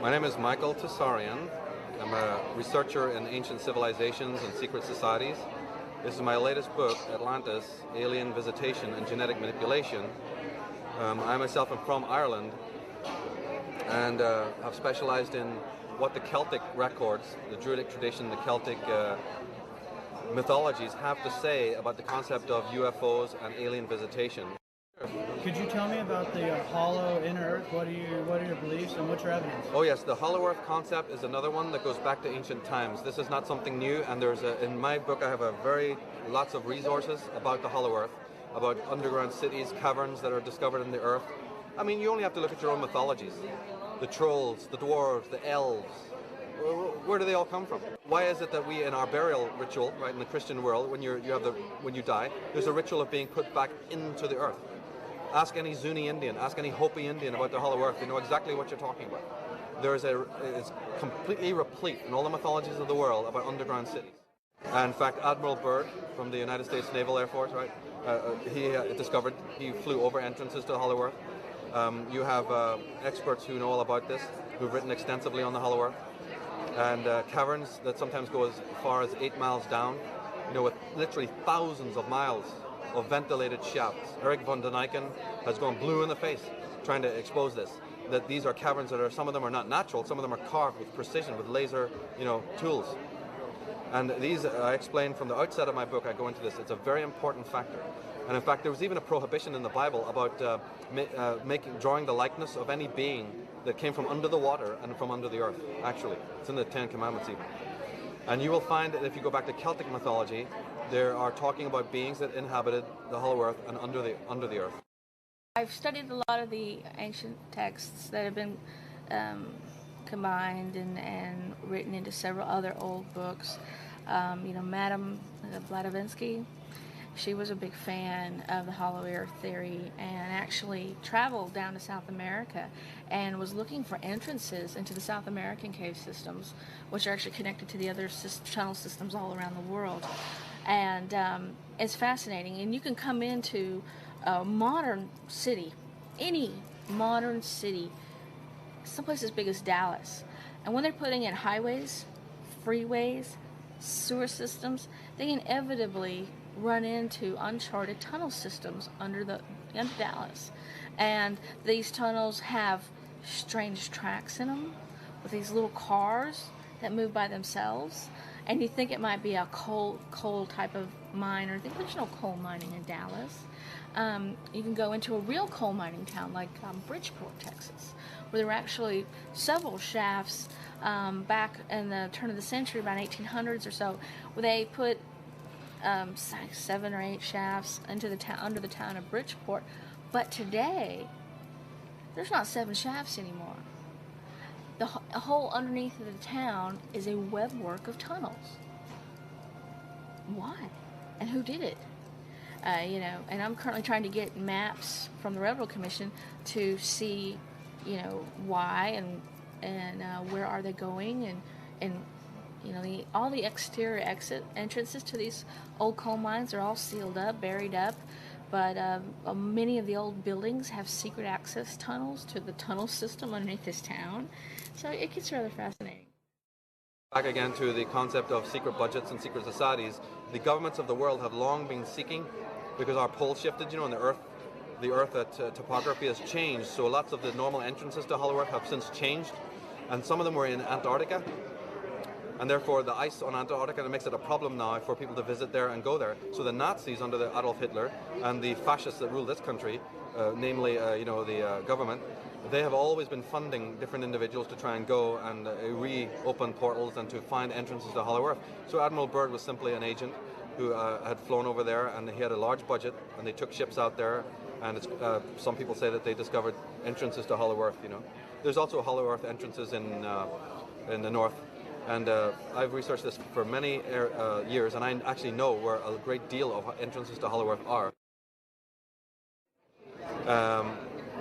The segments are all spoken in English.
My name is Michael Tessarian. I'm a researcher in ancient civilizations and secret societies. This is my latest book, Atlantis, Alien Visitation and Genetic Manipulation. I myself am from Ireland and have specialized in what the Celtic records, the Druidic tradition, the Celtic mythologies have to say about the concept of UFOs and alien visitation. Could you tell me about the hollow inner Earth? What are your beliefs and what's your evidence? Oh yes, the hollow Earth concept is another one that goes back to ancient times. This is not something new, and in my book I have lots of resources about the hollow Earth, about underground cities, caverns that are discovered in the Earth. I mean, you only have to look at your own mythologies. The trolls, the dwarves, the elves. Where do they all come from? Why is it that we, in our burial ritual, right, in the Christian world, when you die, there's a ritual of being put back into the earth? Ask any Zuni Indian, ask any Hopi Indian about the hollow earth. They know exactly what you're talking about. It's completely replete in all the mythologies of the world about underground cities. And in fact, Admiral Byrd from the United States Naval Air Force, right? He flew over entrances to the hollow earth. You have experts who know all about this, who've written extensively on the hollow earth. And caverns that sometimes go as far as 8 miles down, with literally thousands of miles of ventilated shafts. Eric von Daniken has gone blue in the face trying to expose this, that these are caverns some of them are not natural, some of them are carved with precision, with laser, tools. And these, I explain from the outset of my book, I go into this, it's a very important factor. And in fact, there was even a prohibition in the Bible about drawing the likeness of any being that came from under the water and from under the earth, actually. It's in the Ten Commandments even. And you will find that if you go back to Celtic mythology, there are talking about beings that inhabited the hollow earth and under the earth. I've studied a lot of the ancient texts that have been combined and written into several other old books. Madame Blavatsky, she was a big fan of the hollow earth theory and actually traveled down to South America and was looking for entrances into the South American cave systems, which are actually connected to the other tunnel systems all around the world. And it's fascinating. And you can come into a modern city, any modern city, someplace as big as Dallas, and when they're putting in highways, freeways, sewer systems, they inevitably run into uncharted tunnel systems under Dallas. And these tunnels have strange tracks in them with these little cars that move by themselves. And you think it might be a coal type of mine, or I think there's no coal mining in Dallas. You can go into a real coal mining town like Bridgeport, Texas, where there were actually several shafts back in the turn of the century, about 1800s or so, where they put 7 or 8 shafts into the town, under the town of Bridgeport. But today, there's not 7 shafts anymore. The whole underneath of the town is a webwork of tunnels. Why? And who did it? And I'm currently trying to get maps from the Railroad Commission to see, why and where are they going, and all the exterior entrances to these old coal mines are all sealed up, buried up. But many of the old buildings have secret access tunnels to the tunnel system underneath this town. So it gets rather fascinating. Back again to the concept of secret budgets and secret societies. The governments of the world have long been seeking, because our pole shifted, and the earth topography has changed. So lots of the normal entrances to hollow earth have since changed. And some of them were in Antarctica. And therefore the ice on Antarctica makes it a problem now for people to visit there and go there. So the Nazis under the Adolf Hitler and the fascists that rule this country, namely the government, they have always been funding different individuals to try and go and reopen portals and to find entrances to hollow earth. So Admiral Byrd was simply an agent who had flown over there, and he had a large budget, and they took ships out there, and some people say that they discovered entrances to hollow earth. There's also hollow earth entrances in the north. And I've researched this for many years, and I actually know where a great deal of entrances to hollow earth are.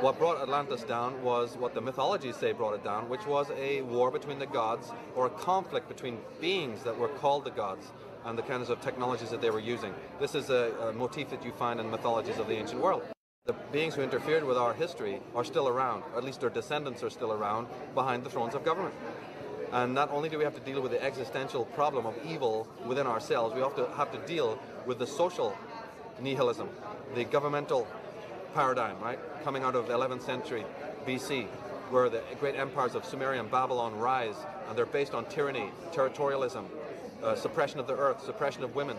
What brought Atlantis down was what the mythologies say brought it down, which was a war between the gods, or a conflict between beings that were called the gods, and the kinds of technologies that they were using. This is a motif that you find in mythologies of the ancient world. The beings who interfered with our history are still around, or at least their descendants are still around, behind the thrones of government. And not only do we have to deal with the existential problem of evil within ourselves, we have to deal with the social nihilism, the governmental paradigm, right, coming out of the 11th century BC, where the great empires of Sumeria and Babylon rise, and they're based on tyranny, territorialism, suppression of the earth, suppression of women.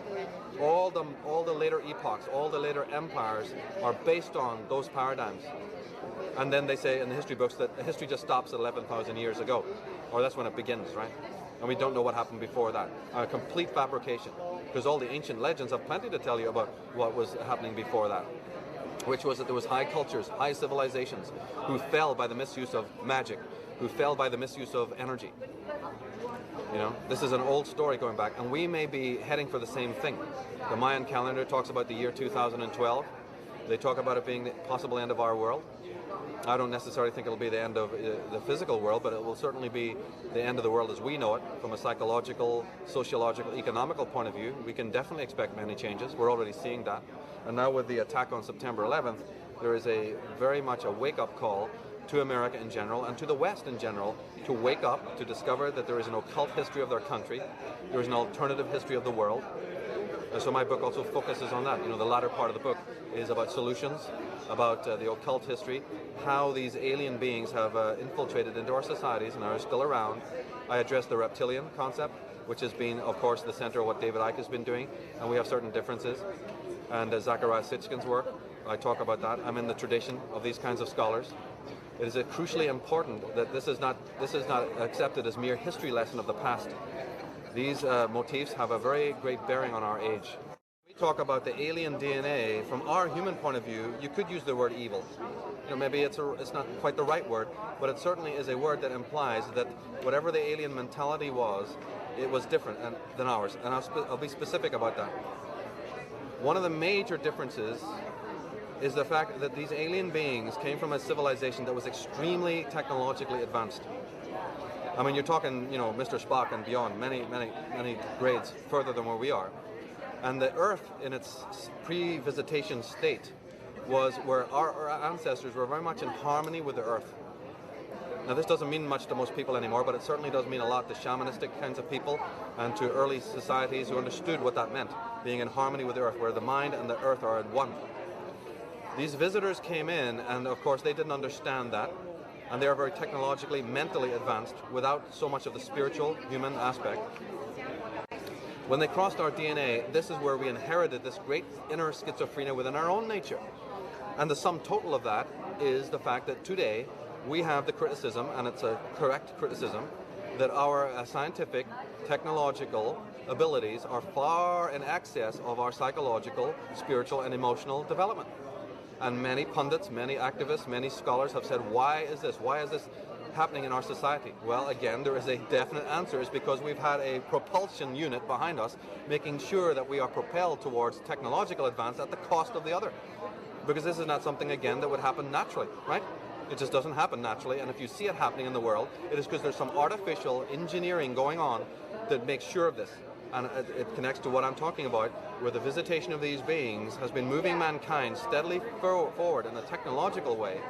All the later epochs, all the later empires are based on those paradigms. And then they say in the history books that history just stops at 11,000 years ago, or that's when it begins, right? And we don't know what happened before that. A complete fabrication, because all the ancient legends have plenty to tell you about what was happening before that, which was that there was high cultures, high civilizations, who fell by the misuse of magic, who fell by the misuse of energy. You know, this is an old story going back, and we may be heading for the same thing. The Mayan calendar talks about the year 2012. They talk about it being the possible end of our world. I don't necessarily think it'll be the end of the physical world, but it will certainly be the end of the world as we know it from a psychological, sociological, economical point of view. We can definitely expect many changes. We're already seeing that. And now with the attack on September 11th, there is very much a wake-up call to America in general and to the West in general to wake up, to discover that there is an occult history of their country, there is an alternative history of the world. And so my book also focuses on that. You know, the latter part of the book is about solutions, about the occult history, how these alien beings have infiltrated into our societies and are still around. I address the reptilian concept, which has been, of course, the center of what David Icke has been doing, and we have certain differences. And Zachariah Sitchkin's work, I talk about that. I'm in the tradition of these kinds of scholars. It is crucially important that this is not accepted as mere history lesson of the past. These motifs have a very great bearing on our age. We talk about the alien DNA from our human point of view. You could use the word evil. You know, maybe it's not quite the right word, but it certainly is a word that implies that whatever the alien mentality was, it was different than ours. And I'll be specific about that. One of the major differences is the fact that these alien beings came from a civilization that was extremely technologically advanced. I mean, you're talking, you know, Mr. Spock and beyond, many grades further than where we are. And the Earth in its pre-visitation state was where our ancestors were very much in harmony with the Earth. Now, this doesn't mean much to most people anymore, but it certainly does mean a lot to shamanistic kinds of people and to early societies who understood what that meant, being in harmony with the Earth, where the mind and the Earth are at one. These visitors came in, and of course they didn't understand that, and they are very technologically, mentally advanced without so much of the spiritual, human aspect. When they crossed our DNA, this is where we inherited this great inner schizophrenia within our own nature. And the sum total of that is the fact that today we have the criticism, and it's a correct criticism, that our scientific, technological abilities are far in excess of our psychological, spiritual, and emotional development. And many pundits, many activists, many scholars have said, why is this? Why is this happening in our society? Well, again, there is a definite answer. It's because we've had a propulsion unit behind us, making sure that we are propelled towards technological advance at the cost of the other. Because this is not something, again, that would happen naturally, right? It just doesn't happen naturally. And if you see it happening in the world, it is because there's some artificial engineering going on that makes sure of this. And it connects to what I'm talking about, where the visitation of these beings has been moving mankind steadily forward in a technological way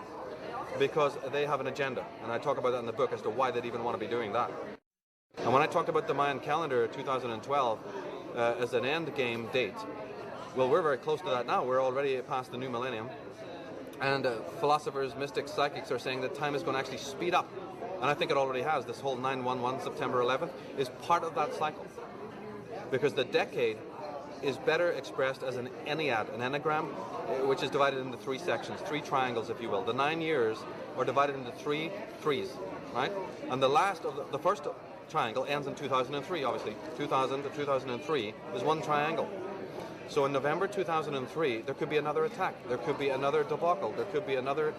because they have an agenda. And I talk about that in the book as to why they'd even want to be doing that. And when I talked about the Mayan calendar 2012 as an end game date, well, we're very close to that now. We're already past the new millennium. And philosophers, mystics, psychics are saying that time is going to actually speed up. And I think it already has. This whole 9/11, September 11th, is part of that cycle. Because the decade is better expressed as an ennead, an enneagram, which is divided into three sections, three triangles, if you will. The 9 years are divided into three threes, right? And the first triangle ends in 2003, obviously. 2000 to 2003 is one triangle. So in November 2003, there could be another attack. There could be another debacle. There could be another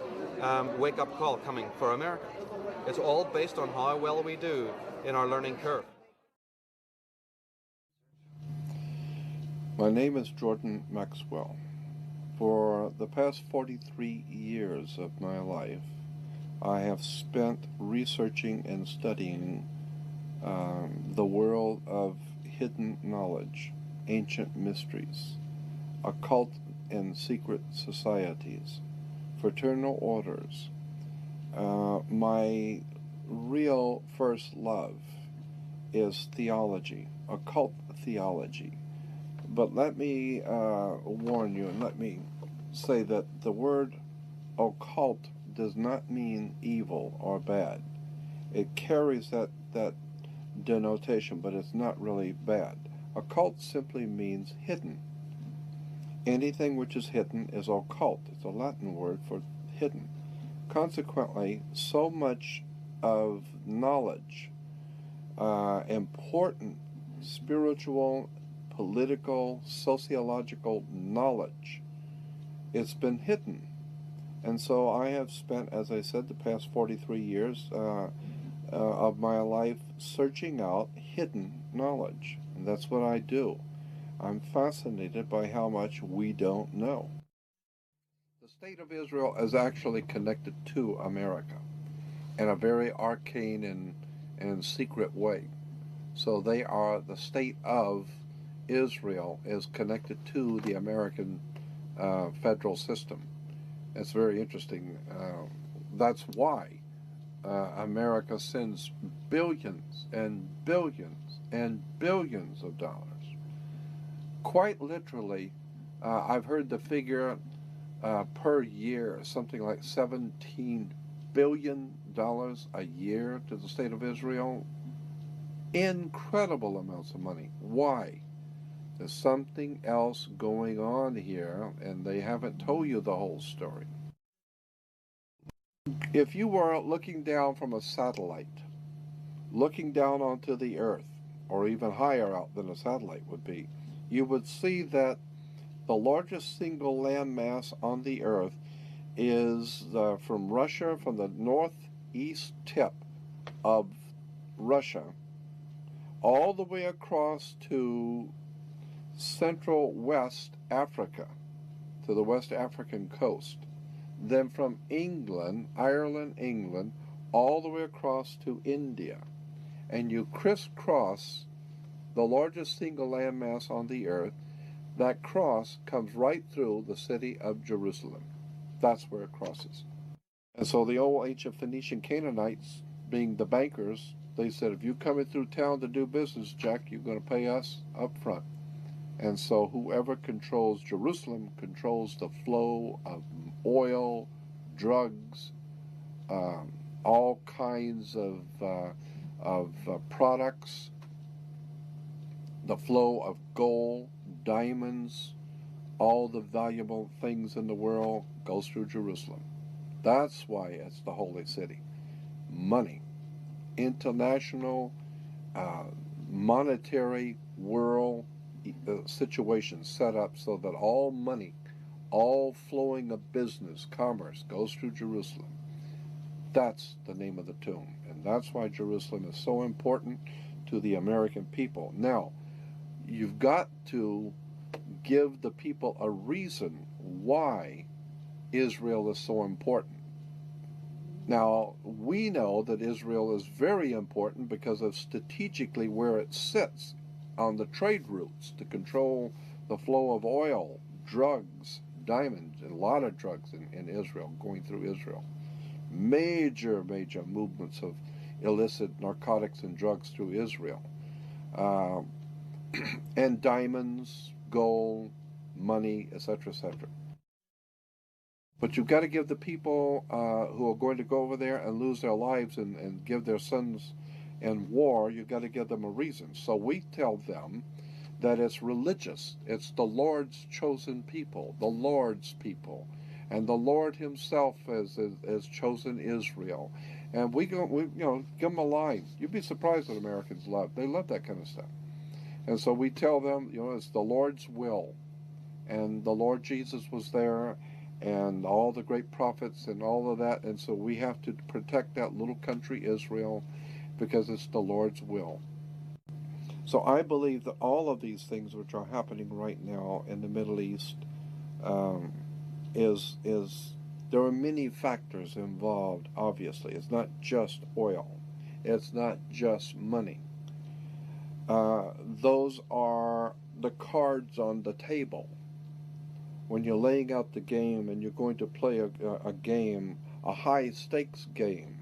wake-up call coming for America. It's all based on how well we do in our learning curve. My name is Jordan Maxwell. For the past 43 years of my life, I have spent researching and studying the world of hidden knowledge, ancient mysteries, occult and secret societies, fraternal orders. My real first love is theology, occult theology. But let me warn you, and let me say that the word occult does not mean evil or bad. It carries that denotation, but it's not really bad. Occult simply means hidden. Anything which is hidden is occult. It's a Latin word for hidden. Consequently, so much of knowledge, important spiritual, political, sociological knowledge, it's been hidden. And so I have spent, as I said, the past 43 years of my life searching out hidden knowledge. And that's what I do. I'm fascinated by how much we don't know. The state of Israel is actually connected to America in a very arcane and secret way. So they are, the state of Israel is connected to the American federal system. It's very interesting. That's why America sends billions and billions and billions of dollars. Quite literally, I've heard the figure per year, something like $17 billion a year to the state of Israel. Incredible amounts of money. Why? There's something else going on here, and they haven't told you the whole story. If you were looking down from a satellite, looking down onto the Earth, or even higher out than a satellite would be, you would see that the largest single landmass on the Earth is from Russia, from the northeast tip of Russia, all the way across to central West Africa, to the West African coast. Then from England, England, all the way across to India. And you crisscross the largest single landmass on the earth. That cross comes right through the city of Jerusalem. That's where it crosses. And so the old ancient Phoenician Canaanites, being the bankers, they said, if you're coming through town to do business, Jack, you're going to pay us up front. And so whoever controls Jerusalem controls the flow of oil, drugs, all kinds of products, the flow of gold, diamonds, all the valuable things in the world goes through Jerusalem. That's why it's the holy city. Money, international, monetary world situation set up so that all money, all flowing of business, commerce goes through Jerusalem. That's the name of the tomb. And that's why Jerusalem is so important to the American people. Now, you've got to give the people a reason why Israel is so important. Now, we know that Israel is very important because of strategically where it sits on the trade routes to control the flow of oil, drugs, diamonds, and a lot of drugs in Israel, going through Israel. Major movements of illicit narcotics and drugs through Israel. And diamonds, gold, money, etc., etc. But you've got to give the people who are going to go over there and lose their lives and give their sons in war, you've got to give them a reason. So we tell them that it's religious. It's the Lord's chosen people, the Lord's people. And the Lord himself has chosen Israel. And we give them a line. You'd be surprised what Americans love. They love that kind of stuff. And so we tell them, it's the Lord's will. And the Lord Jesus was there, and all the great prophets and all of that. And so we have to protect that little country, Israel, because it's the Lord's will. So I believe that all of these things which are happening right now in the Middle East there are many factors involved, obviously. It's not just oil. It's not just money. Those are the cards on the table. when you're laying out the game and you're going to play a game, a high stakes game,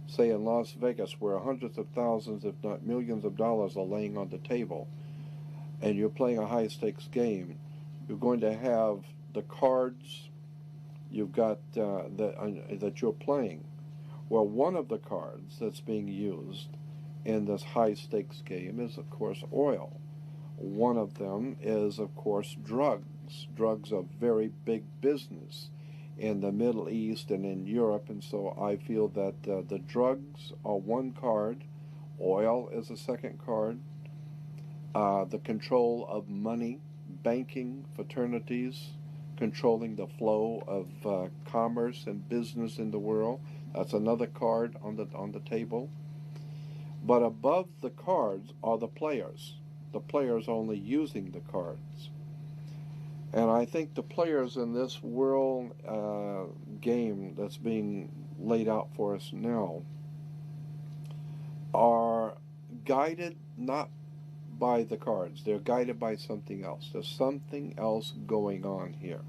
say in Las Vegas, where hundreds of thousands, if not millions of dollars are laying on the table, and you're playing a high stakes game, you're going to have the cards you've got that you're playing. Well, one of the cards that's being used in this high stakes game is, of course, oil. One of them is, of course, drugs. Drugs are very big business in the Middle East and in Europe, and so I feel that the drugs are one card, oil is a second card, the control of money, banking, fraternities, controlling the flow of commerce and business in the world. That's another card on the table. But above the cards are the players. The players only using the cards. And I think the players in this world game that's being laid out for us now are guided not by the cards. They're guided by something else. There's something else going on here.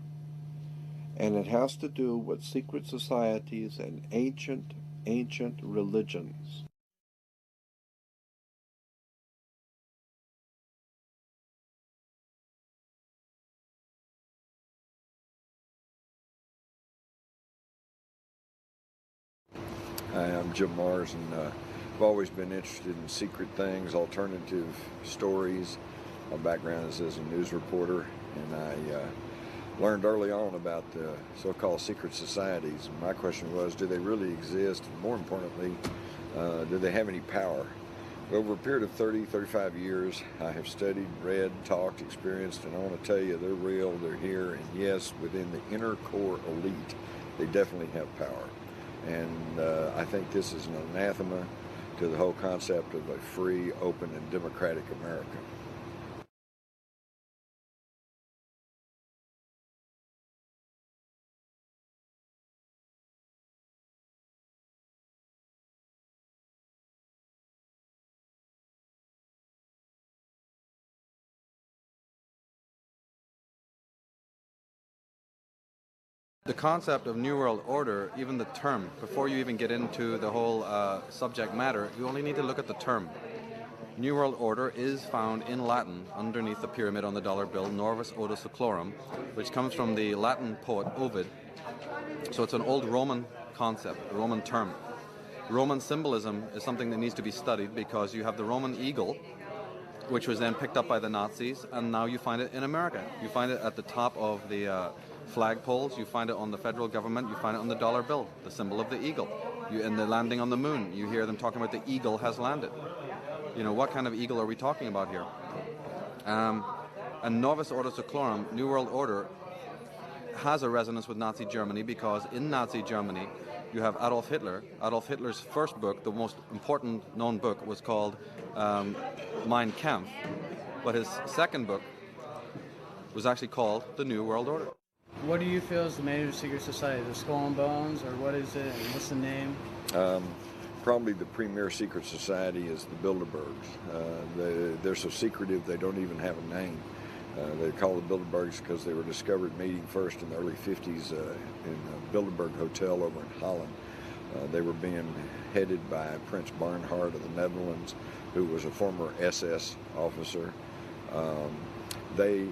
And it has to do with secret societies and ancient religions. Hi, I'm Jim Mars, and I've always been interested in secret things, alternative stories. My background is as a news reporter, and I learned early on about the so-called secret societies. And my question was, do they really exist? And more importantly, do they have any power? Over a period of 30, 35 years, I have studied, read, talked, experienced, and I want to tell you they're real, they're here, and yes, within the inner core elite, they definitely have power. And I think this is an anathema to the whole concept of a free, open, and democratic America. The concept of New World Order, even the term, before you even get into the whole subject matter, you only need to look at the term. New World Order is found in Latin underneath the pyramid on the dollar bill, Norvis Oda Seclorum, which comes from the Latin poet Ovid. So it's an old Roman concept, a Roman term. Roman symbolism is something that needs to be studied because you have the Roman eagle, which was then picked up by the Nazis, and now you find it in America. You find it at the top of the flagpoles, you find it on the federal government, you find it on the dollar bill, the symbol of the eagle. In the landing on the moon, you hear them talking about the eagle has landed. You know, what kind of eagle are we talking about here? And Novus Ordo Seclorum, New World Order, has a resonance with Nazi Germany because in Nazi Germany you have Adolf Hitler. Adolf Hitler's first book, the most important known book, was called Mein Kampf, but his second book was actually called The New World Order. What do you feel is the major secret society? The Skull and Bones, or what is it? And what's the name? Probably the premier secret society is the Bilderbergs. They're so secretive they don't even have a name. They're called the Bilderbergs because they were discovered meeting first in the early 50s in a Bilderberg hotel over in Holland. They were being headed by Prince Barnhard of the Netherlands, who was a former SS officer. They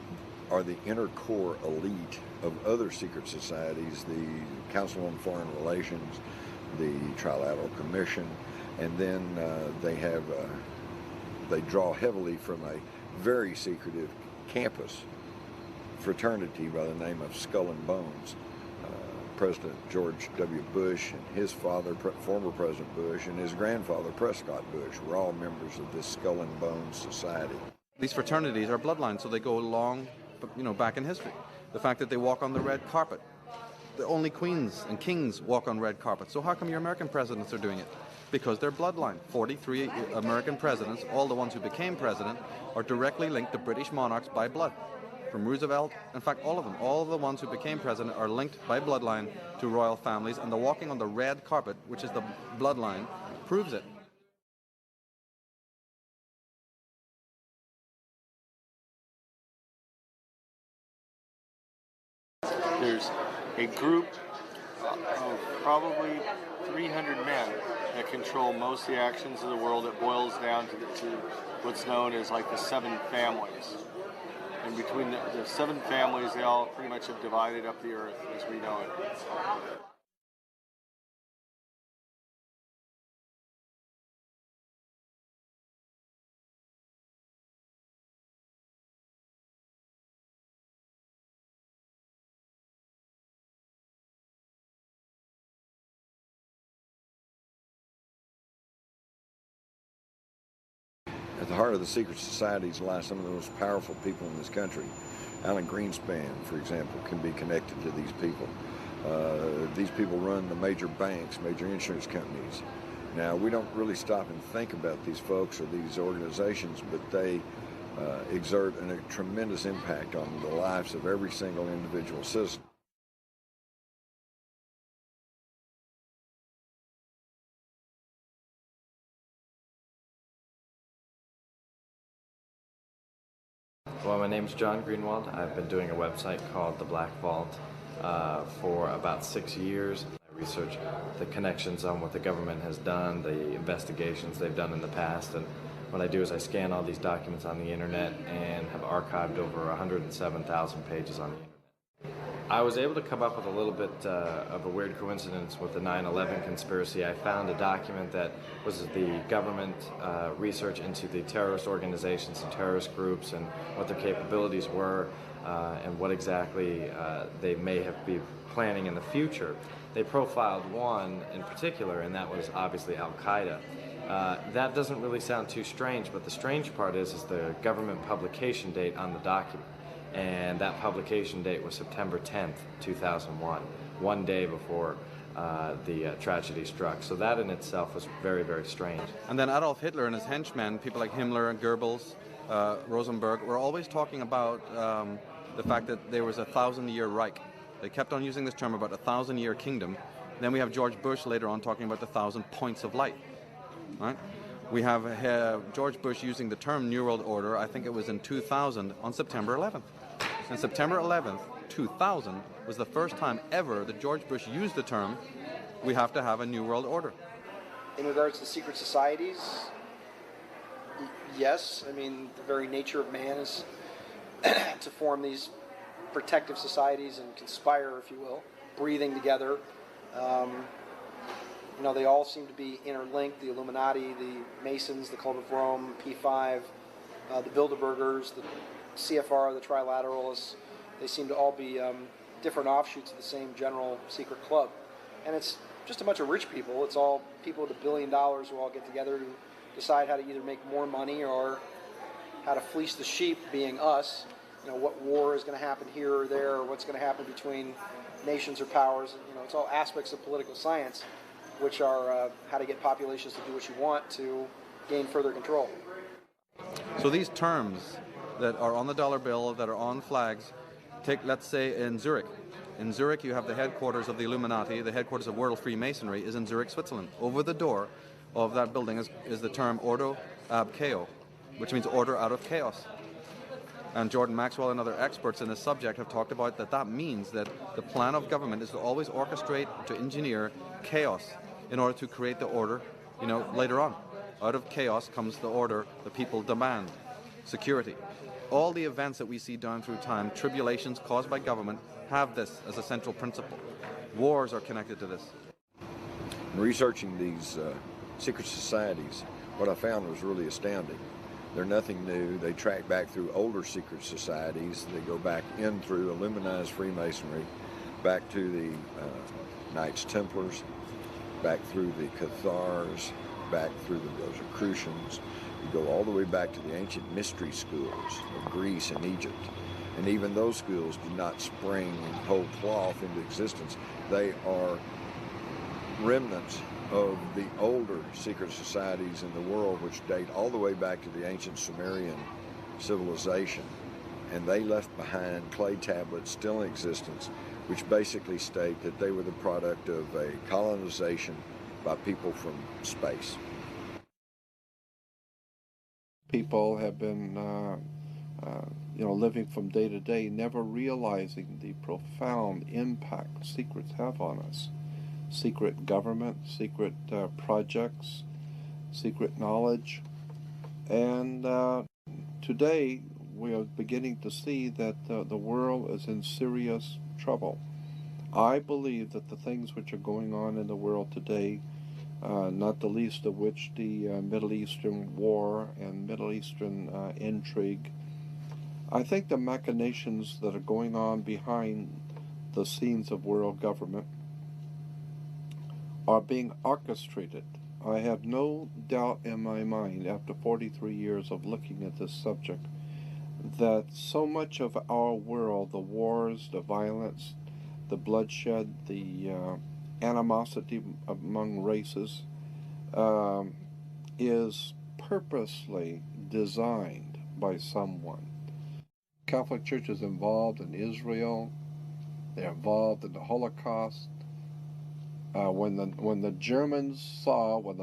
are the inner core elite of other secret societies, the Council on Foreign Relations, the Trilateral Commission, and then they draw heavily from a very secretive campus fraternity by the name of Skull and Bones. President George W. Bush and his father, former President Bush, and his grandfather, Prescott Bush, were all members of this Skull and Bones society. These fraternities are bloodlines, so they go long, back in history. The fact that they walk on the red carpet. The only queens and kings walk on red carpets. So how come your American presidents are doing it? Because they're bloodline. 43 American presidents, all the ones who became president, are directly linked to British monarchs by blood. From Roosevelt, in fact, all of them, all of the ones who became president are linked by bloodline to royal families, and the walking on the red carpet, which is the bloodline, proves it. There's a group of probably 300 men that control most of the actions of the world. That boils down to what's known as like the 7 families. And between the 7 families, they all pretty much have divided up the earth as we know it. At the heart of the secret societies lie some of the most powerful people in this country. Alan Greenspan, for example, can be connected to these people. These people run the major banks, major insurance companies. Now, we don't really stop and think about these folks or these organizations, but they exert a tremendous impact on the lives of every single individual citizen. Well, my name's John Greenwald. I've been doing a website called The Black Vault for about 6 years. I research the connections on what the government has done, the investigations they've done in the past, and what I do is I scan all these documents on the internet and have archived over 107,000 pages on the internet. I was able to come up with a little bit of a weird coincidence with the 9/11 conspiracy. I found a document that was the government research into the terrorist organizations and terrorist groups and what their capabilities were and what exactly they may have been planning in the future. They profiled one in particular, and that was obviously Al-Qaeda. That doesn't really sound too strange, but the strange part is the government publication date on the document. And that publication date was September 10th, 2001, one day before the tragedy struck. So that in itself was very, very strange. And then Adolf Hitler and his henchmen, people like Himmler and Goebbels, Rosenberg, were always talking about the fact that there was a 1,000-year Reich. They kept on using this term about a 1,000-year kingdom. Then we have George Bush later on talking about the 1,000 points of light. Right? We have George Bush using the term New World Order, I think it was in 2000, on September 11th. And September 11th, 2000, was the first time ever that George Bush used the term, we have to have a New World Order. In regards to secret societies, yes. I mean, the very nature of man is to form these protective societies and conspire, if you will, breathing together. They all seem to be interlinked, the Illuminati, the Masons, the Club of Rome, P5, the Bilderbergers, the CFR, the Trilateralists. They seem to all be different offshoots of the same general secret club. And it's just a bunch of rich people. It's all people with $1 billion who all get together to decide how to either make more money or how to fleece the sheep, being us. What war is going to happen here or there, or what's going to happen between nations or powers. It's all aspects of political science, which are how to get populations to do what you want to gain further control. So these terms that are on the dollar bill, that are on flags, let's say in Zurich. In Zurich, you have the headquarters of the Illuminati. The headquarters of World Freemasonry is in Zurich, Switzerland. Over the door of that building is the term Ordo ab Chao, which means order out of chaos. And Jordan Maxwell and other experts in this subject have talked about that means that the plan of government is to always orchestrate, to engineer chaos in order to create the order, later on. Out of chaos comes the order the people demand, security. All the events that we see down through time, tribulations caused by government, have this as a central principle. Wars are connected to this. In researching these secret societies, what I found was really astounding. They're nothing new. They track back through older secret societies. They go back in through Illuminized Freemasonry, back to the Knights Templars, back through the Cathars, back through the Rosicrucians. You go all the way back to the ancient mystery schools of Greece and Egypt. And even those schools do not spring whole cloth into existence. They are remnants of the older secret societies in the world, which date all the way back to the ancient Sumerian civilization. And they left behind clay tablets still in existence, which basically state that they were the product of a colonization by people from space. People have been living from day to day, never realizing the profound impact secrets have on us. Secret government, secret projects, secret knowledge. And today we are beginning to see that the world is in serious trouble. I believe that the things which are going on in the world today, not the least of which the Middle Eastern war and Middle Eastern intrigue, I think the machinations that are going on behind the scenes of world government are being orchestrated. I have no doubt in my mind, after 43 years of looking at this subject, that so much of our world, the wars, the violence, the bloodshed, the animosity among races, is purposely designed by someone. Catholic Church is involved in Israel. They're involved in the Holocaust. When the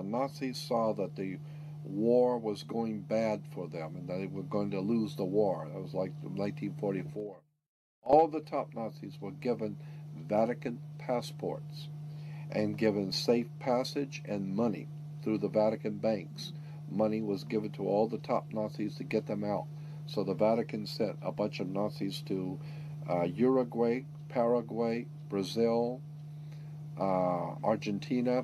Nazis saw that the war was going bad for them and they were going to lose the war, that was like 1944. All the top Nazis were given Vatican passports and given safe passage and money through the Vatican banks. Money was given to all the top Nazis to get them out. So the Vatican sent a bunch of Nazis to Uruguay, Paraguay, Brazil, Argentina.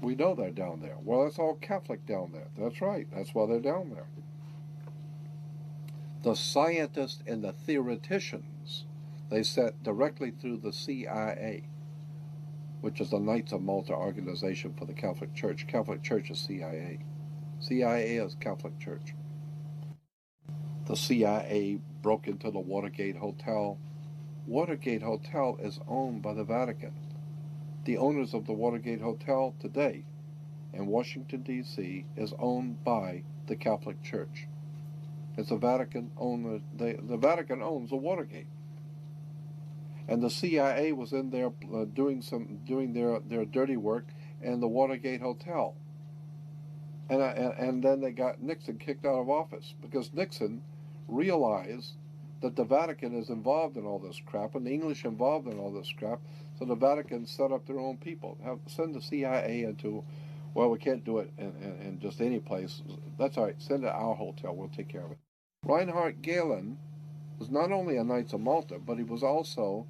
We know they're down there. Well, it's all Catholic down there. That's right. That's why they're down there. The scientists and the theoreticians, they sent directly through the CIA, which is the Knights of Malta organization for the Catholic Church. Catholic Church is CIA. CIA is Catholic Church. The CIA broke into the Watergate Hotel. Watergate Hotel is owned by the Vatican. The owners of the Watergate Hotel today in Washington, D.C. is owned by the Catholic Church. It's a Vatican owner. The Vatican owns the Watergate. And the CIA was in there doing their dirty work in the Watergate Hotel. And then they got Nixon kicked out of office because Nixon realized that the Vatican is involved in all this crap and the English involved in all this crap. So the Vatican set up their own people. Send the CIA into, well, we can't do it in just any place. That's all right. Send it to our hotel. We'll take care of it. Reinhard Gehlen was not only a Knights of Malta, but he was also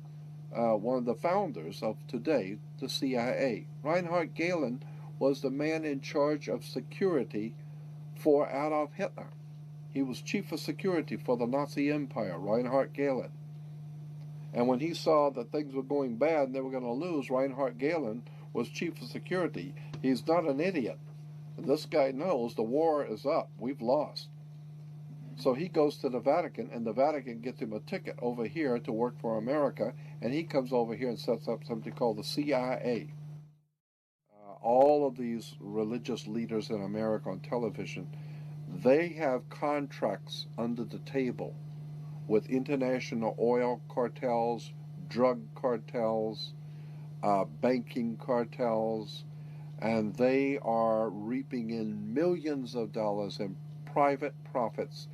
one of the founders of today, the CIA. Reinhard Gehlen was the man in charge of security for Adolf Hitler. He was chief of security for the Nazi Empire, Reinhard Gehlen. And when he saw that things were going bad and they were going to lose, Reinhard Gehlen was chief of security. He's not an idiot. And this guy knows the war is up. We've lost. So he goes to the Vatican, and the Vatican gets him a ticket over here to work for America, and he comes over here and sets up something called the CIA. All of these religious leaders in America on television, they have contracts under the table with international oil cartels, drug cartels, banking cartels, and they are reaping in millions of dollars in private profits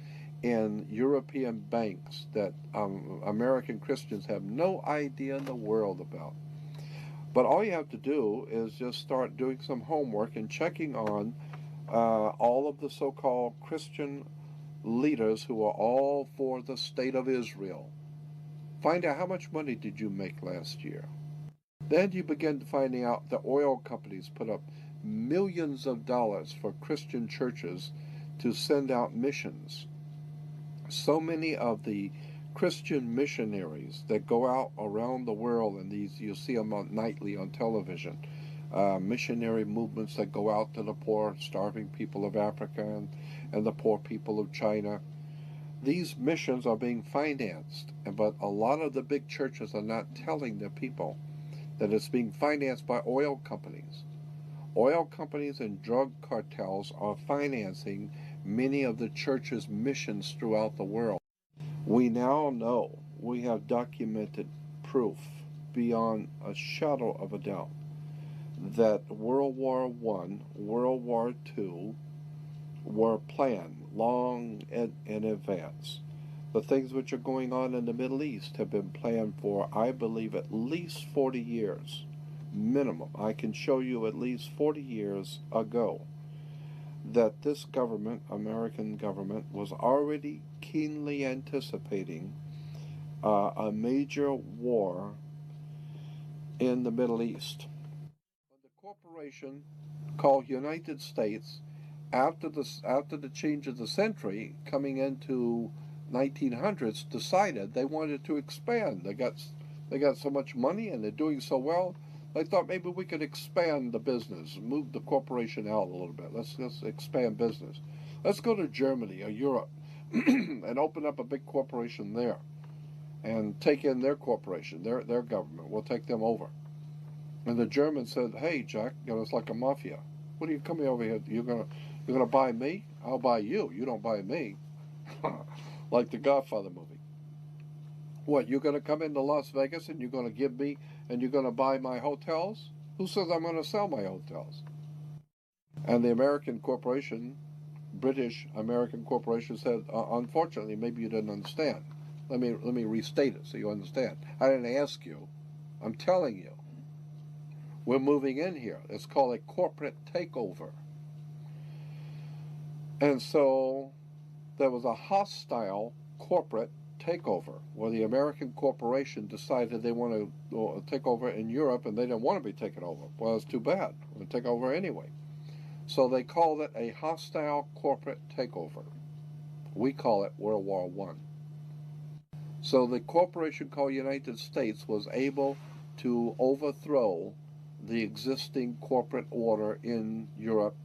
in European banks that American Christians have no idea in the world about. But all you have to do is just start doing some homework and checking on all of the so-called Christian leaders who are all for the state of Israel. Find out how much money did you make last year. Then you begin finding out the oil companies put up millions of dollars for Christian churches to send out missions. So many of the Christian missionaries that go out around the world, and these you see them nightly on television, missionary movements that go out to the poor, starving people of Africa and the poor people of China. These missions are being financed, but a lot of the big churches are not telling the people that it's being financed by oil companies. Oil companies and drug cartels are financing many of the church's missions throughout the world. We now know, we have documented proof beyond a shadow of a doubt that World War I, World War II were planned long in advance. The things which are going on in the Middle East have been planned for, I believe, at least 40 years. Minimum. I can show you at least 40 years ago that this government, American government, was already keenly anticipating a major war in the Middle East. The corporation called United States, after the change of the century, coming into 1900s, decided they wanted to expand. They got so much money and they're doing so well. They thought maybe we could expand the business, move the corporation out a little bit. Let's expand business. Let's go to Germany or Europe and open up a big corporation there and take in their corporation, their government. We'll take them over. And the Germans said, "Hey, Jack, it's like a mafia. What are you coming over here? You're gonna buy me? I'll buy you. You don't buy me." Like the Godfather movie. What, you're going to come into Las Vegas and you're going to give me, and you're going to buy my hotels? Who says I'm going to sell my hotels? And the American corporation, British American corporation, said, unfortunately, maybe you didn't understand. Let me restate it so you understand. I didn't ask you. I'm telling you. We're moving in here. It's called a corporate takeover. And so there was a hostile corporate takeover where the American corporation decided they want to take over in Europe, and they didn't want to be taken over. Well, it's too bad. We'll take over anyway. So they called it a hostile corporate takeover. We call it World War I. So the corporation called United States was able to overthrow the existing corporate order in Europe,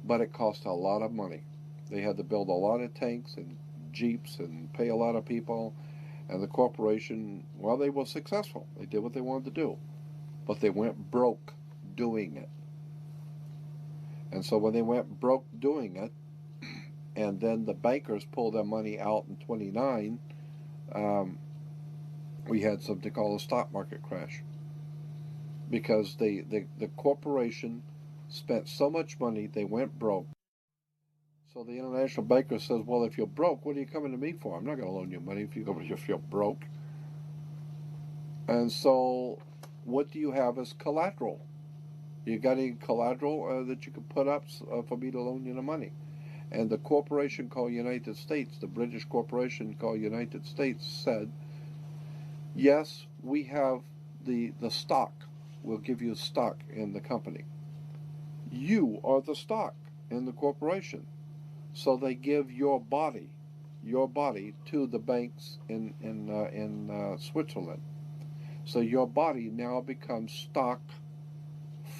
but it cost a lot of money. They had to build a lot of tanks and jeeps and pay a lot of people, and the corporation, well, they were successful. They did what they wanted to do, but they went broke doing it. And so when they went broke doing it, and then the bankers pulled their money out in 29, we had something called a stock market crash, because the corporation spent so much money, they went broke. So the international banker says, well, if you're broke, what are you coming to me for? I'm not going to loan you money if you're broke. And so what do you have as collateral? You got any collateral that you could put up for me to loan you the money? And the corporation called United States, the British corporation called United States, said, yes, we have the stock. We'll give you stock in the company. You are the stock in the corporation. So they give your body to the banks in Switzerland. So your body now becomes stock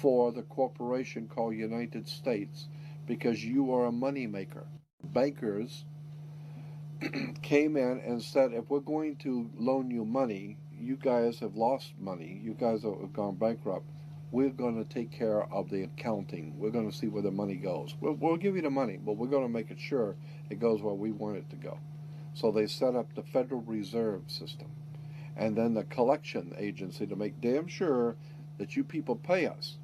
for the corporation called United States, because you are a money maker. Bankers came in and said, if we're going to loan you money, you guys have lost money, you guys have gone bankrupt, we're going to take care of the accounting. We're going to see where the money goes. We'll give you the money, but we're going to make it sure it goes where we want it to go. So they set up the Federal Reserve System, and then the collection agency to make damn sure that you people pay us.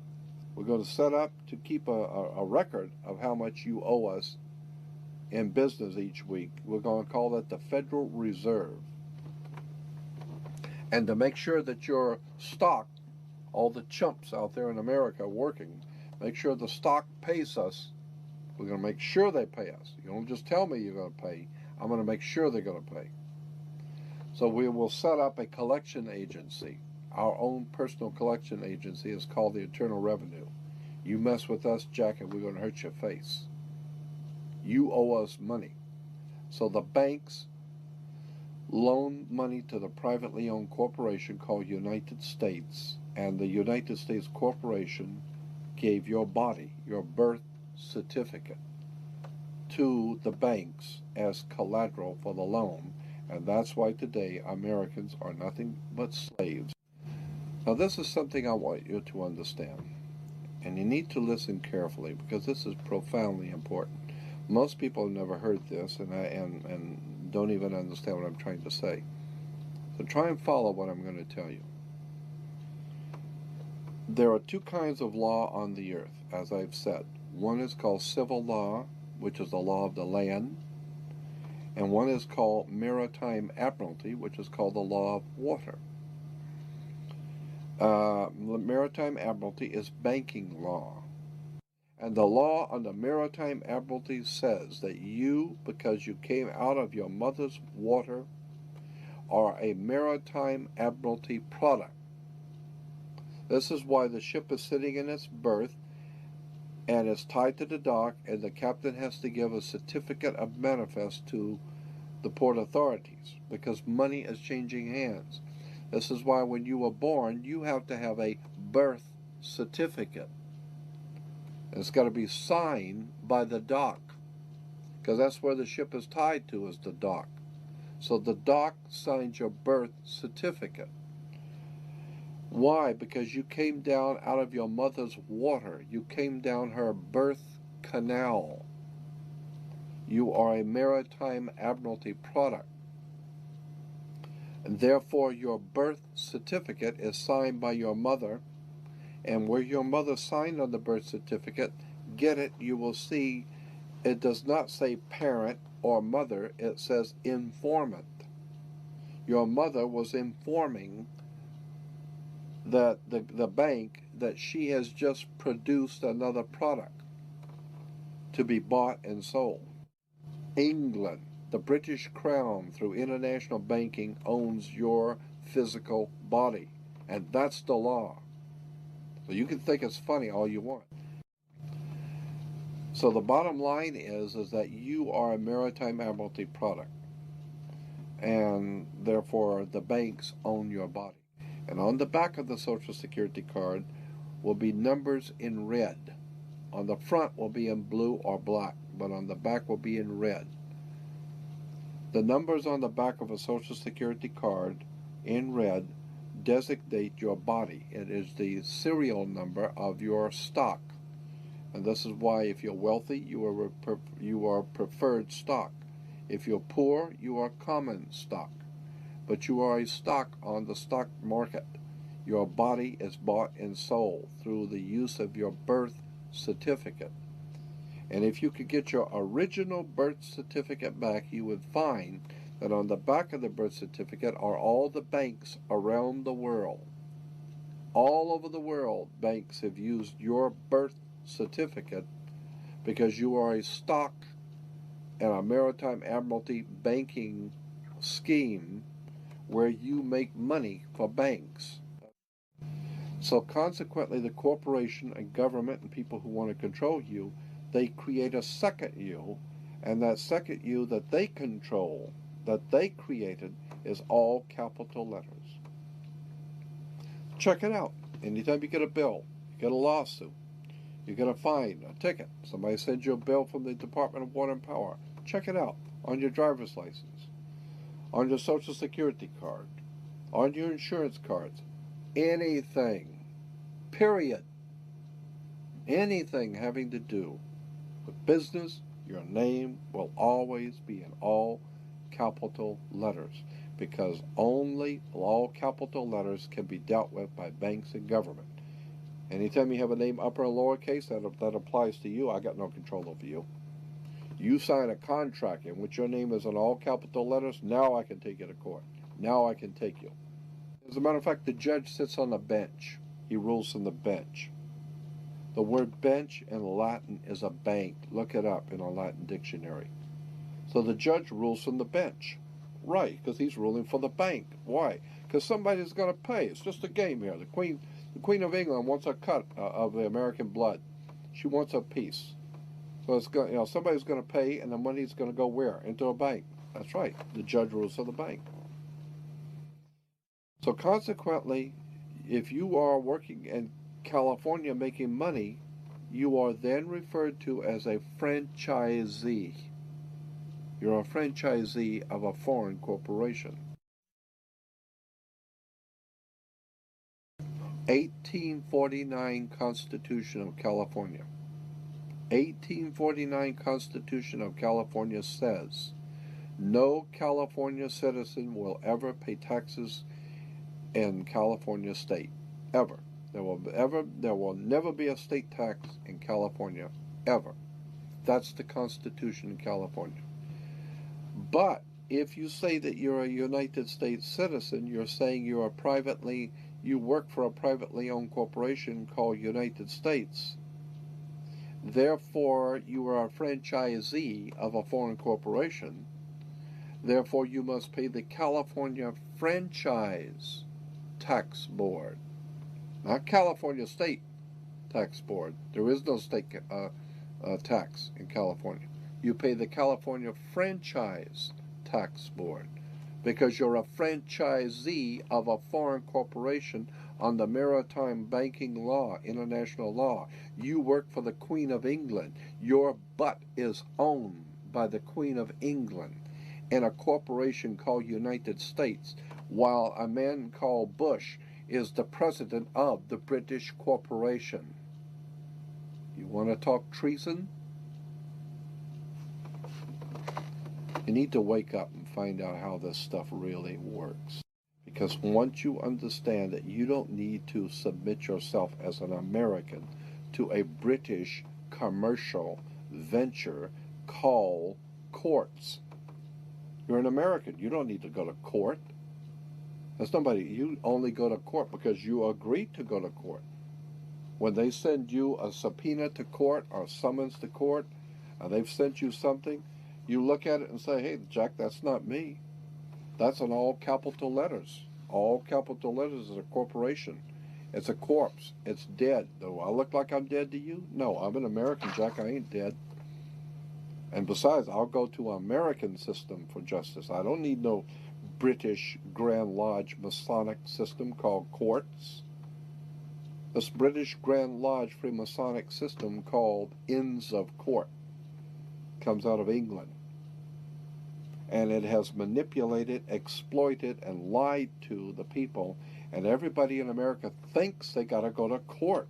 We're going to set up to keep a record of how much you owe us in business each week. We're going to call that the Federal Reserve. And to make sure that your stock, all the chumps out there in America working, make sure the stock pays us. We're going to make sure they pay us. You don't just tell me you're going to pay. I'm going to make sure they're going to pay. So we will set up a collection agency. Our own personal collection agency is called the Internal Revenue. You mess with us, Jack, and we're going to hurt your face. You owe us money. So the banks loan money to the privately owned corporation called United States, and the United States Corporation gave your body, your birth certificate, to the banks as collateral for the loan, and that's why today Americans are nothing but slaves. Now this is something I want you to understand, and you need to listen carefully, because this is profoundly important. Most people have never heard this and don't even understand what I'm trying to say. So try and follow what I'm going to tell you. There are two kinds of law on the earth, as I've said. One is called civil law, which is the law of the land, and one is called Maritime Admiralty, which is called the law of water. Maritime Admiralty is banking law. And the law on the Maritime Admiralty says that you, because you came out of your mother's water, are a Maritime Admiralty product. This is why the ship is sitting in its berth and it's tied to the dock, and the captain has to give a certificate of manifest to the port authorities, because money is changing hands. This is why when you were born, you have to have a birth certificate. And it's got to be signed by the dock, because that's where the ship is tied to, is the dock. So the dock signs your birth certificate. Why? Because you came down out of your mother's water. You came down her birth canal. You are a Maritime Admiralty product. And therefore your birth certificate is signed by your mother. And where your mother signed on the birth certificate, get it, you will see it does not say parent or mother, it says informant. Your mother was informing that the bank that she has just produced another product to be bought and sold. England, the British Crown, through international banking, owns your physical body, and that's the law. So you can think it's funny all you want. So the bottom line is that you are a Maritime Admiralty product, and therefore the banks own your body. And on the back of the Social Security card will be numbers in red. On the front will be in blue or black, but on the back will be in red. The numbers on the back of a Social Security card in red designate your body. It is the serial number of your stock. And this is why if you're wealthy, you are preferred stock. If you're poor, you are common stock. But you are a stock on the stock market. Your body is bought and sold through the use of your birth certificate. And if you could get your original birth certificate back, you would find that on the back of the birth certificate are all the banks around the world. All over the world, banks have used your birth certificate because you are a stock in a Maritime Admiralty banking scheme where you make money for banks. So consequently, the corporation and government and people who want to control you, they create a second you, and that second you that they control, that they created, is all capital letters. Check it out. Anytime you get a bill, you get a lawsuit, you get a fine, a ticket, somebody sends you a bill from the Department of Water and Power, check it out on your driver's license, on your Social Security card, on your insurance cards, anything, period. Anything having to do with business, your name will always be in all capital letters, because only all capital letters can be dealt with by banks and government. Anytime you have a name upper and lowercase, that applies to you. I got no control over you. You sign a contract in which your name is in all capital letters, now I can take you to court. Now I can take you. As a matter of fact, the judge sits on the bench. He rules from the bench. The word bench in Latin is a bank. Look it up in a Latin dictionary. So the judge rules from the bench. Right, because he's ruling for the bank. Why? Because somebody's going to pay. It's just a game here. The Queen of England wants a cut of the American blood. She wants a piece. So it's going, somebody's going to pay, and the money's going to go where? Into a bank. That's right. The judge rules for the bank. So consequently, if you are working in California making money, you are then referred to as a franchisee. You're a franchisee of a foreign corporation. 1849 Constitution of California. 1849 Constitution of California says no California citizen will ever pay taxes in California state, ever. There will never be a state tax in California, ever. That's the Constitution in California. But if you say that you're a United States citizen, you're saying you work for a privately owned corporation called United States. Therefore, you are a franchisee of a foreign corporation. Therefore, you must pay the California Franchise Tax Board, not California State Tax Board. There is no state tax in California. You pay the California Franchise Tax Board because you're a franchisee of a foreign corporation on the maritime banking law, international law. You work for the Queen of England. Your butt is owned by the Queen of England and a corporation called United States, while a man called Bush is the president of the British corporation. You want to talk treason? You need to wake up and find out how this stuff really works. Because once you understand that you don't need to submit yourself as an American to a British commercial venture called courts. You're an American. You don't need to go to court. You only go to court because you agreed to go to court. When they send you a subpoena to court or summons to court, and they've sent you something, you look at it and say, hey, Jack, that's not me. That's in all capital letters. All capital letters is a corporation. It's a corpse. It's dead. Do I look like I'm dead to you? No, I'm an American, Jack. I ain't dead. And besides, I'll go to an American system for justice. I don't need no British Grand Lodge Masonic system called courts. This British Grand Lodge Freemasonic system called Inns of Court comes out of England. And it has manipulated, exploited, and lied to the people. And everybody in America thinks they got to go to court.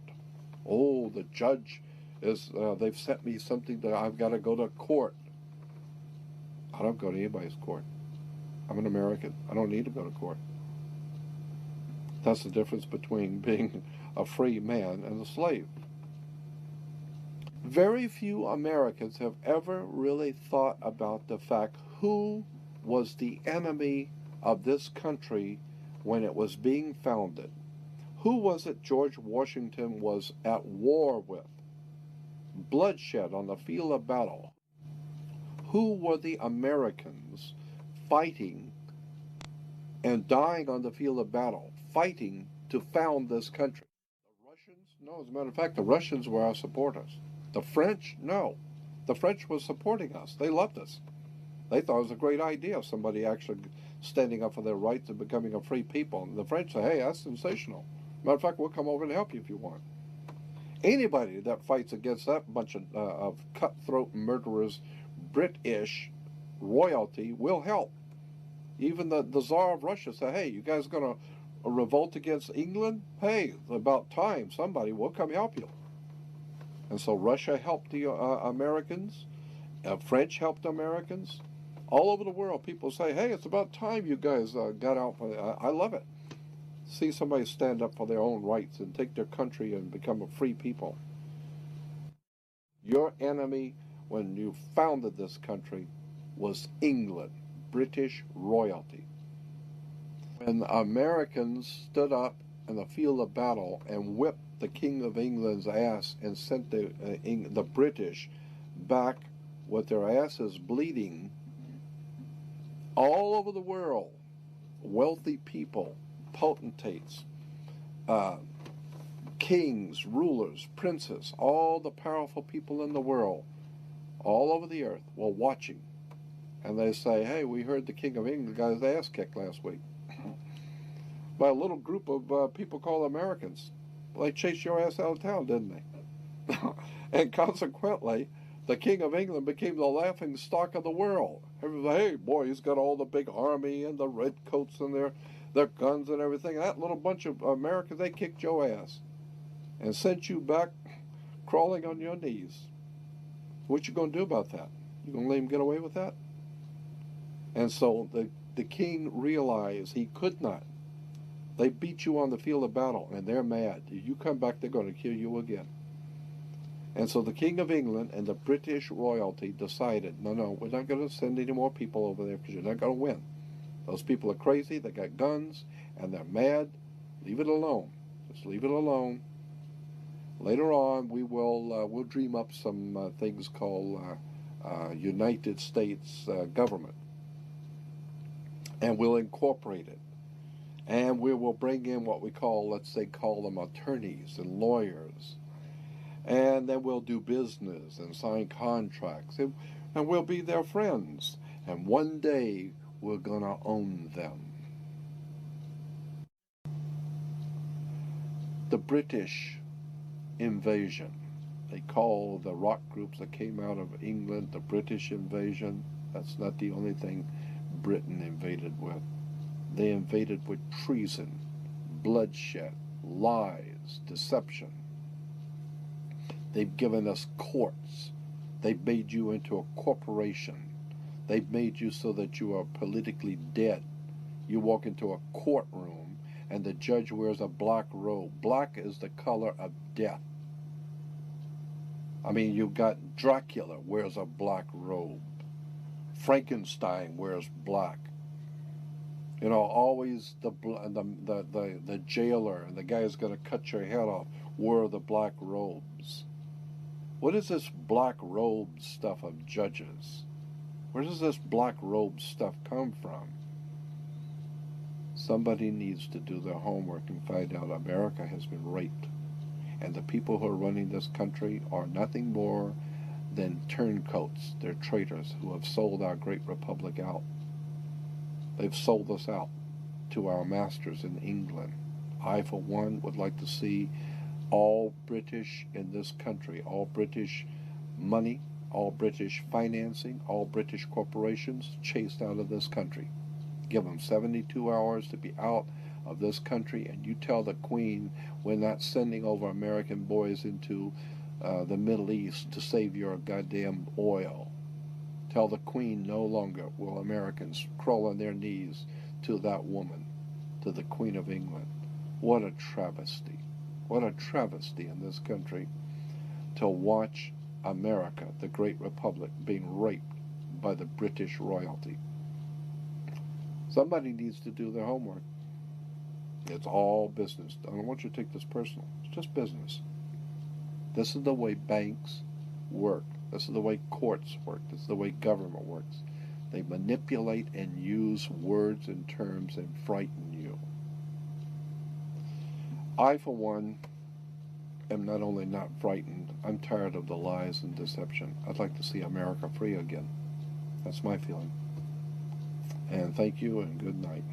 Oh, the judge they've sent me something that I've got to go to court. I don't go to anybody's court. I'm an American. I don't need to go to court. That's the difference between being a free man and a slave. Very few Americans have ever really thought about the fact who was the enemy of this country when it was being founded. Who was it George Washington was at war with? Bloodshed on the field of battle. Who were the Americans fighting and dying on the field of battle, fighting to found this country? The Russians? No, as a matter of fact, the Russians were our supporters. The French? No. The French were supporting us. They loved us. They thought it was a great idea, somebody actually standing up for their rights and becoming a free people. And the French say, hey, that's sensational. Matter of fact, we'll come over and help you if you want. Anybody that fights against that bunch of cutthroat murderers, British royalty, will help. Even the Tsar of Russia said, hey, you guys going to revolt against England? Hey, about time. Somebody will come help you. And so Russia helped the Americans. French helped Americans. All over the world, people say, hey, it's about time you guys got out. I love it. See somebody stand up for their own rights and take their country and become a free people. Your enemy when you founded this country was England, British royalty. When Americans stood up in the field of battle and whipped the King of England's ass and sent the British back with their asses bleeding, all over the world, wealthy people, potentates, kings, rulers, princes, all the powerful people in the world, all over the earth, were watching. And they say, hey, we heard the King of England got his ass kicked last week by a little group of people called Americans. Well, they chased your ass out of town, didn't they? And consequently, the King of England became the laughing stock of the world. Everybody, hey, boy, he's got all the big army and the redcoats and their guns and everything. That little bunch of Americans, they kicked your ass and sent you back crawling on your knees. What you going to do about that? You going to let him get away with that? And so the king realized he could not. They beat you on the field of battle, and they're mad. If you come back, they're going to kill you again. And so the King of England and the British royalty decided, no, we're not going to send any more people over there because you're not going to win. Those people are crazy, they got guns, and they're mad. Leave it alone. Just leave it alone. Later on, we'll dream up some things called United States government, and we'll incorporate it. And we will bring in what we call, let's say, call them attorneys and lawyers. And then we'll do business and sign contracts. And we'll be their friends. And one day, we're going to own them. The British invasion. They call the rock groups that came out of England the British invasion. That's not the only thing Britain invaded with. They invaded with treason, bloodshed, lies, deception. They've given us courts. They've made you into a corporation. They've made you so that you are politically dead. You walk into a courtroom and the judge wears a black robe. Black is the color of death. I mean, you've got Dracula wears a black robe. Frankenstein wears black. You know, always the jailer and the guy who's going to cut your head off wore the black robes. What is this black robe stuff of judges? Where does this black robe stuff come from? Somebody needs to do their homework and find out America has been raped. And the people who are running this country are nothing more than turncoats. They're traitors who have sold our great republic out. They've sold us out to our masters in England. I, for one, would like to see all British in this country, all British money, all British financing, all British corporations chased out of this country. Give them 72 hours to be out of this country, and you tell the Queen we're not sending over American boys into the Middle East to save your goddamn oil. Tell the Queen no longer will Americans crawl on their knees to that woman, to the Queen of England. What a travesty. What a travesty in this country to watch America, the great republic, being raped by the British royalty. Somebody needs to do their homework. It's all business. I don't want you to take this personal. It's just business. This is the way banks work. This is the way courts work. This is the way government works. They manipulate and use words and terms and frighten you. I, for one, am not only not frightened, I'm tired of the lies and deception. I'd like to see America free again. That's my feeling. And thank you and good night.